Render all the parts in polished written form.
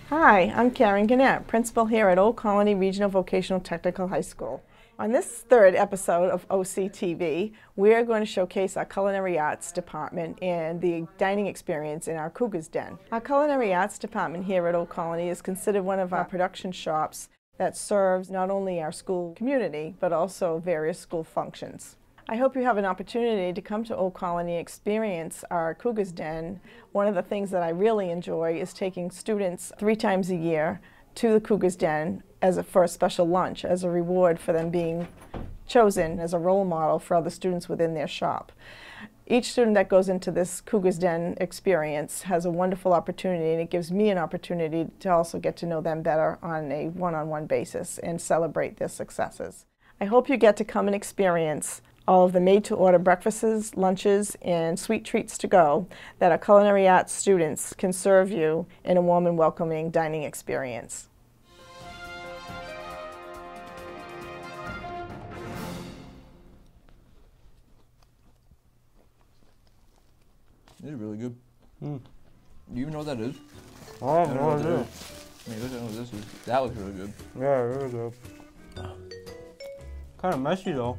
Hi, I'm Karen Gannett, principal here at Old Colony Regional Vocational Technical High School. On this third episode of OCTV, we are going to showcase our culinary arts department and the dining experience in our Cougar's Den. Our culinary arts department here at Old Colony is considered one of our production shops that serves not only our school community, but also various school functions. I hope you have an opportunity to come to Old Colony and experience our Cougar's Den. One of the things that I really enjoy is taking students 3 times a year to the Cougar's Den for a special lunch as a reward for them being chosen as a role model for other students within their shop. Each student that goes into this Cougar's Den experience has a wonderful opportunity, and it gives me an opportunity to also get to know them better on a one-on-one basis and celebrate their successes. I hope you get to come and experience all of the made-to-order breakfasts, lunches, and sweet treats to go that our culinary arts students can serve you in a warm and welcoming dining experience. This is really good. Do you even know what that is? I don't know what it is. I mean, listen to what this is. That looks really good. Yeah, really good. Kind of messy though.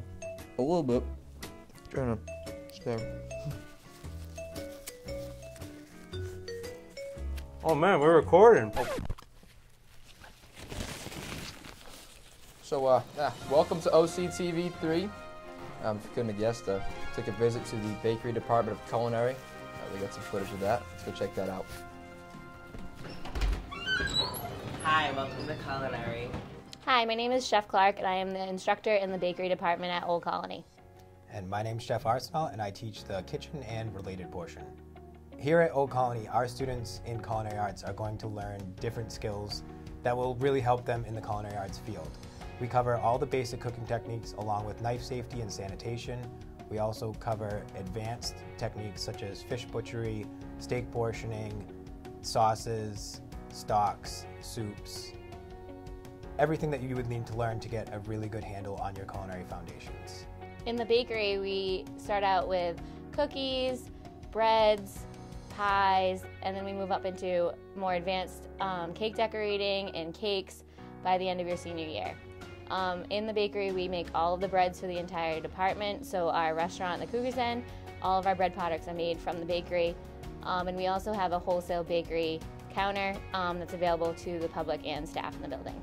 A little bit. Trying to stay. Oh man, we're recording. So, welcome to OCTV 3. If you couldn't have guessed, took a visit to the bakery department of Culinary. We got some footage of that. Let's go check that out. Hi, welcome to Culinary. Hi, my name is Chef Clark, and I am the instructor in the bakery department at Old Colony. And my name's Chef Arsenal, and I teach the kitchen and related portion. Here at Old Colony, our students in culinary arts are going to learn different skills that will really help them in the culinary arts field. We cover all the basic cooking techniques along with knife safety and sanitation. We also cover advanced techniques such as fish butchery, steak portioning, sauces, stocks, soups, everything that you would need to learn to get a really good handle on your culinary foundations. In the bakery, we start out with cookies, breads, pies, and then we move up into more advanced cake decorating and cakes by the end of your senior year. In the bakery, we make all of the breads for the entire department. So our restaurant, the Cougar's Den, all of our bread products are made from the bakery. And we also have a wholesale bakery counter that's available to the public and staff in the building.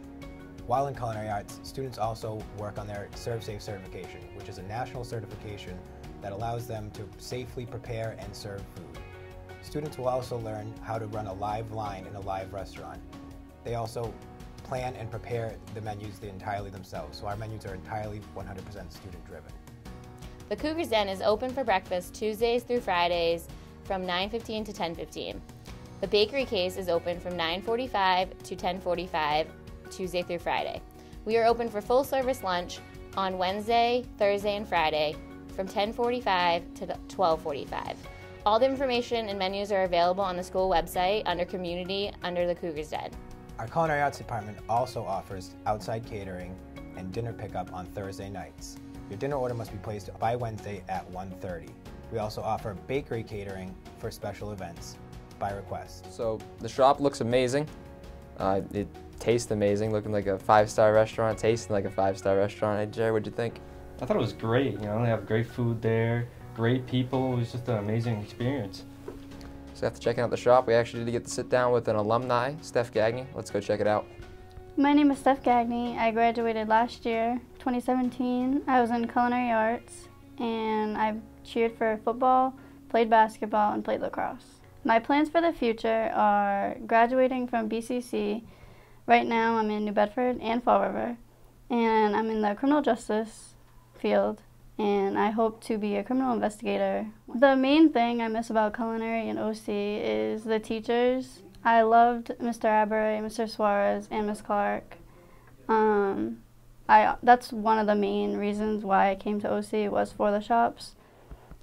While in culinary arts, students also work on their ServSafe certification, which is a national certification that allows them to safely prepare and serve food. Students will also learn how to run a live line in a live restaurant. They also plan and prepare the menus entirely themselves, so our menus are entirely 100% student driven. The Cougar's Den is open for breakfast Tuesdays through Fridays from 9:15 to 10:15. The bakery case is open from 9:45 to 10:45 Tuesday through Friday. We are open for full service lunch on Wednesday, Thursday, and Friday from 10:45 to 12:45. All the information and menus are available on the school website under Community under the Cougar's Den. Our culinary arts department also offers outside catering and dinner pickup on Thursday nights. Your dinner order must be placed by Wednesday at 1:30. We also offer bakery catering for special events by request. So, the shop looks amazing. It tastes amazing, looking like a 5-star restaurant, tasting like a 5-star restaurant. Hey, Jerry, what'd you think? I thought it was great. You know, they have great food there, great people. It was just an amazing experience. So after checking out the shop, we actually did get to sit down with an alumni, Steph Gagney. Let's go check it out. My name is Steph Gagney. I graduated last year, 2017. I was in culinary arts, and I cheered for football, played basketball, and played lacrosse. My plans for the future are graduating from BCC. Right now I'm in New Bedford and Fall River, and I'm in the criminal justice field, and I hope to be a criminal investigator. The main thing I miss about culinary and OC is the teachers. I loved Mr. Aberray, Mr. Suarez, and Ms. Clark. That's one of the main reasons why I came to OC was for the shops.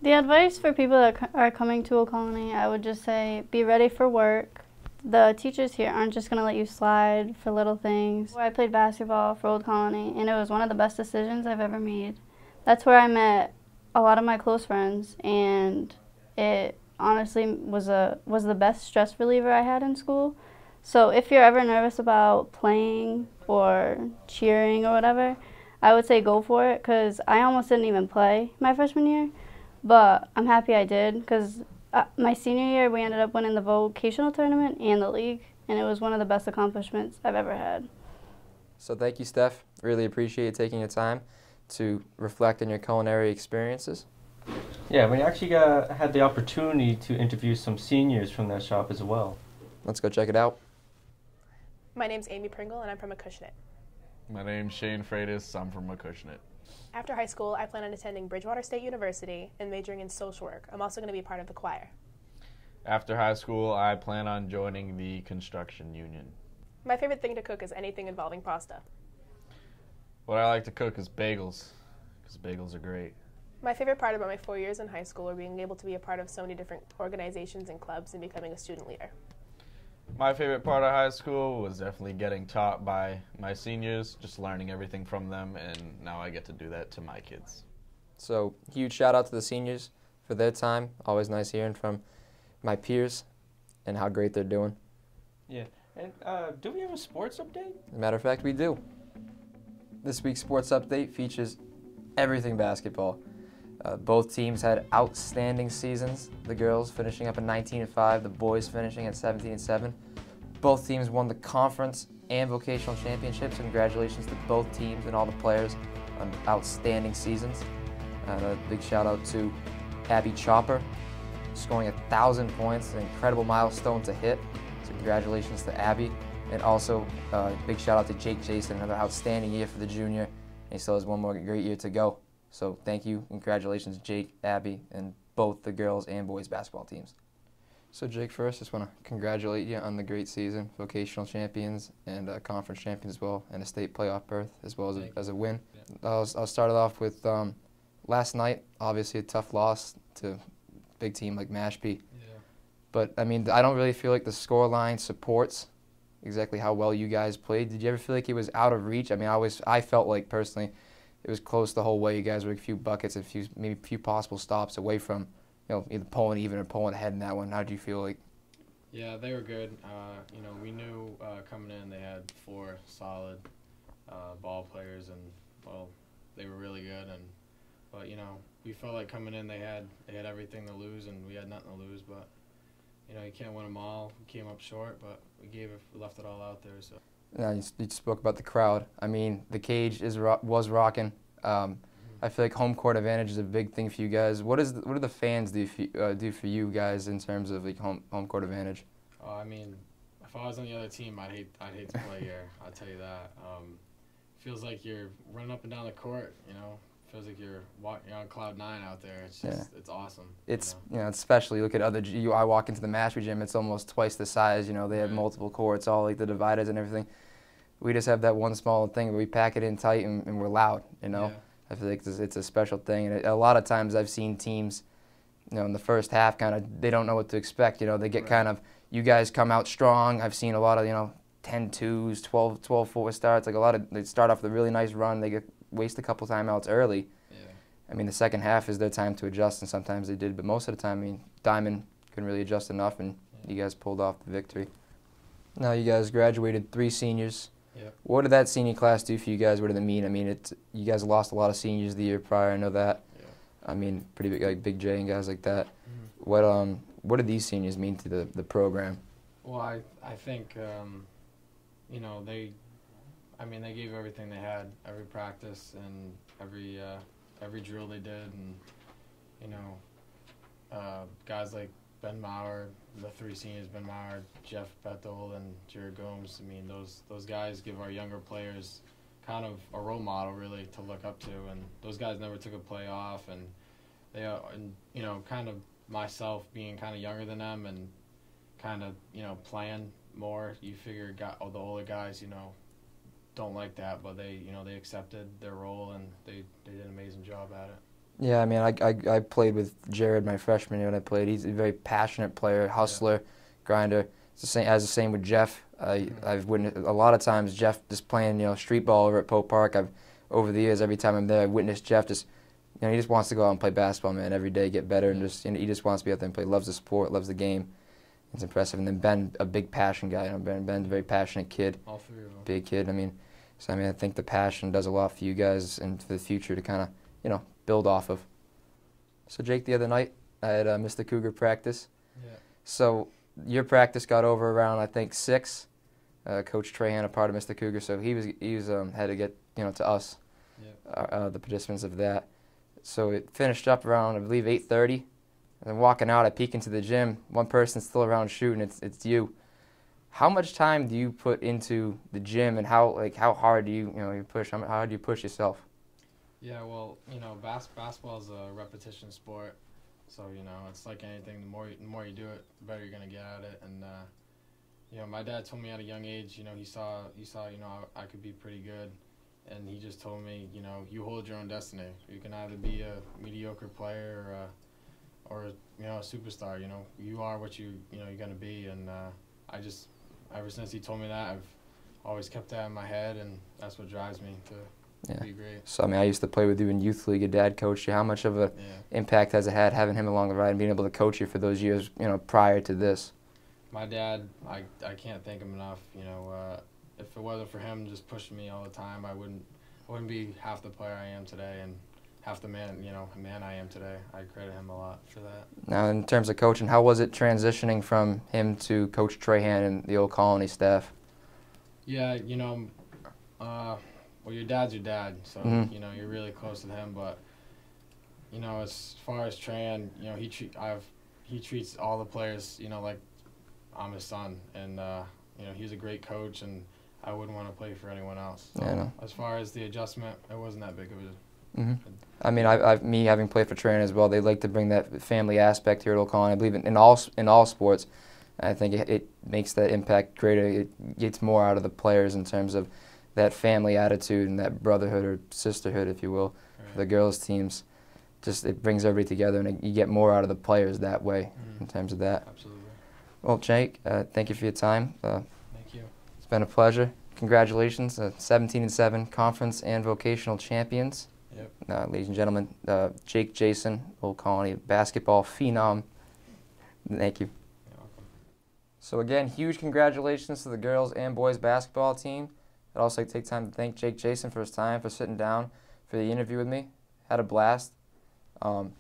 The advice for people that are coming to Old Colony, I would just say be ready for work. The teachers here aren't just going to let you slide for little things. I played basketball for Old Colony, and it was one of the best decisions I've ever made. That's where I met a lot of my close friends, and it honestly was the best stress reliever I had in school. So if you're ever nervous about playing or cheering or whatever, I would say go for it, because I almost didn't even play my freshman year, but I'm happy I did, because my senior year we ended up winning the vocational tournament and the league, and it was one of the best accomplishments I've ever had. So thank you, Steph. Really appreciate you taking your time to reflect on your culinary experiences. Yeah, we actually had the opportunity to interview some seniors from that shop as well. Let's go check it out. My name's Amy Pringle, and I'm from Acushnet. My name's Shane Freitas. I'm from Acushnet. After high school, I plan on attending Bridgewater State University and majoring in social work. I'm also going to be part of the choir. After high school, I plan on joining the construction union. My favorite thing to cook is anything involving pasta. What I like to cook is bagels, because bagels are great. My favorite part about my 4 years in high school were being able to be a part of so many different organizations and clubs and becoming a student leader. My favorite part of high school was definitely getting taught by my seniors, just learning everything from them, and now I get to do that to my kids. So huge shout out to the seniors for their time. Always nice hearing from my peers and how great they're doing. Yeah, and do we have a sports update? As a matter of fact, we do. This week's sports update features everything basketball. Both teams had outstanding seasons. The girls finishing up at 19-5, the boys finishing at 17-7. Both teams won the conference and vocational championships. Congratulations to both teams and all the players on outstanding seasons. A big shout out to Abby Chopper, scoring 1,000 points, an incredible milestone to hit. So congratulations to Abby. And also big shout out to Jake Jason, another outstanding year for the junior. And he still has one more great year to go. So thank you, congratulations, Jake, Abby, and both the girls and boys basketball teams. So Jake, first, just want to congratulate you on the great season, vocational champions and conference champions as well, and a state playoff berth as well as a win. Yeah. I'll start it off with last night, obviously a tough loss to a big team like Mashpee. Yeah. But I mean, I don't really feel like the scoreline supports exactly how well you guys played. Did you ever feel like it was out of reach? I mean, I felt like personally it was close the whole way. You guys were a few buckets, maybe a few possible stops away from, either pulling even or pulling ahead in that one. How did you feel like? Yeah, they were good. We knew coming in they had 4 solid ball players, and they were really good. But we felt like coming in they had everything to lose, and we had nothing to lose. But you can't win them all. We came up short, but we left it all out there. So. Yeah, you spoke about the crowd. I mean, the cage was rocking. I feel like home court advantage is a big thing for you guys. What do the fans do for you guys in terms of like home court advantage? I mean, if I was on the other team, I'd hate to play here. I'll tell you that. Feels like you're running up and down the court. Feels like you're on cloud 9 out there. It's just it's awesome. It's especially look at other. I walk into the Mashpee gym. It's almost twice the size. They have multiple courts, all like the dividers and everything. We just have that one small thing where we pack it in tight and we're loud. Yeah. I feel like it's a special thing. And a lot of times I've seen teams, in the first half, kind of they don't know what to expect. They get kind of. You guys come out strong. I've seen a lot of 10-2s, 12-4 starts. Like a lot of they start off with a really nice run. They waste a couple timeouts early. Yeah. I mean, the second half is their time to adjust, and sometimes they did, but most of the time, I mean, Diamond couldn't really adjust enough, and you guys pulled off the victory. Now you guys graduated 3 seniors. Yep. What did that senior class do for you guys? What did it mean? I mean, you guys lost a lot of seniors the year prior. I know that. Yeah. I mean, pretty big, like Big J and guys like that. Mm-hmm. What did these seniors mean to the program? Well, I think they gave everything they had, every practice and every drill they did, and guys like Ben Maurer, the 3 seniors, Ben Maurer, Jeff Bethel, and Jared Gomes. I mean, those guys give our younger players kind of a role model really to look up to, and those guys never took a play off, and they kind of myself being kind of younger than them and kind of playing more. You figure the older guys don't like that, but they accepted their role and they did an amazing job at it. Yeah, I mean, I played with Jared my freshman year when I played. He's a very passionate player, hustler, grinder. It's the same with Jeff. I've witnessed a lot of times Jeff just playing street ball over at Pope Park. Over the years, every time I'm there, I've witnessed Jeff just he just wants to go out and play basketball, man, every day, get better, and he just wants to be out there and play. Loves the sport, loves the game, it's impressive. And then Ben, a big passion guy. You know, Ben's a very passionate kid. All three of them. Big kid. I mean, so I think the passion does a lot for you guys and for the future to kind of, you know, build off of. So Jake, the other night I had Mr. Cougar practice. Yeah. So your practice got over around I think 6. Coach Trahan, a part of Mr. Cougar, so he was had to get, you know, to us, the participants of that. So it finished up around I believe 8:30, and then walking out I peek into the gym. One person's still around shooting. It's you. How much time do you put into the gym, and how hard do you push? How hard do you push yourself? Yeah, well, you know, basketball is a repetition sport, so you know it's like anything. The more you do it, the better you're gonna get at it. And you know, my dad told me at a young age, you know, he saw you know I could be pretty good, and he just told me, you know, you hold your own destiny. You can either be a mediocre player or you know, a superstar. You know, you are what you're gonna be. And I just, ever since he told me that, I've always kept that in my head, and that's what drives me to be great. So I mean, I used to play with you in youth league. Your dad coached you. How much of a impact has it had having him along the ride and being able to coach you for those years, you know, prior to this? My dad, I can't thank him enough. You know, if it wasn't for him just pushing me all the time, I wouldn't be half the player I am today, and half the man I am today. I credit him a lot for that. Now, in terms of coaching, how was it transitioning from him to Coach Trahan and the Old Colony staff? Yeah, you know, well, your dad's your dad, so you know you're really close to him. But you know, as far as Trahan, you know, he treats all the players, you know, like I'm his son, and you know, he's a great coach, and I wouldn't want to play for anyone else. So no. As far as the adjustment, it wasn't that big of a. I mean, me having played for Trahan as well, they like to bring that family aspect here at Old Colony. I believe in all sports. I think it makes that impact greater. It gets more out of the players in terms of that family attitude and that brotherhood or sisterhood, if you will, for the girls' teams. Just it brings everybody together, and you get more out of the players that way in terms of that. Absolutely. Well, Jake, thank you for your time. Thank you. It's been a pleasure. Congratulations, 17-7 conference and vocational champions. Yep. Ladies and gentlemen, Jake Jason, Old Colony basketball phenom. Thank you. You're welcome. So again, huge congratulations to the girls and boys basketball team. I'd also like to take time to thank Jake Jason for his time, for sitting down for the interview with me. Had a blast.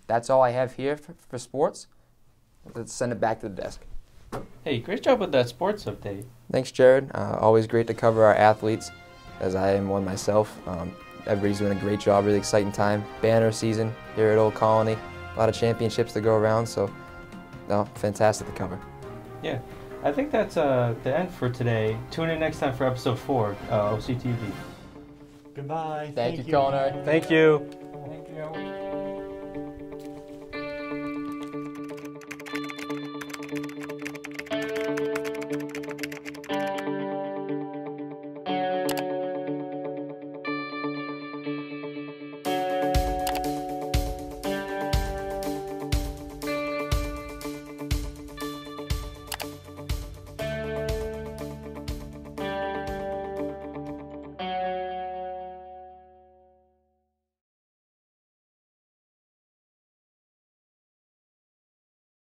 That's all I have here for sports. Let's send it back to the desk. Hey, great job with that sports update. Thanks, Jared. Always great to cover our athletes, as I am one myself. Everybody's doing a great job, really exciting time. Banner season here at Old Colony. A lot of championships to go around, so fantastic to cover. Yeah, I think that's the end for today. Tune in next time for episode 4, OCTV. Goodbye. Thank you, Culinary. Thank you.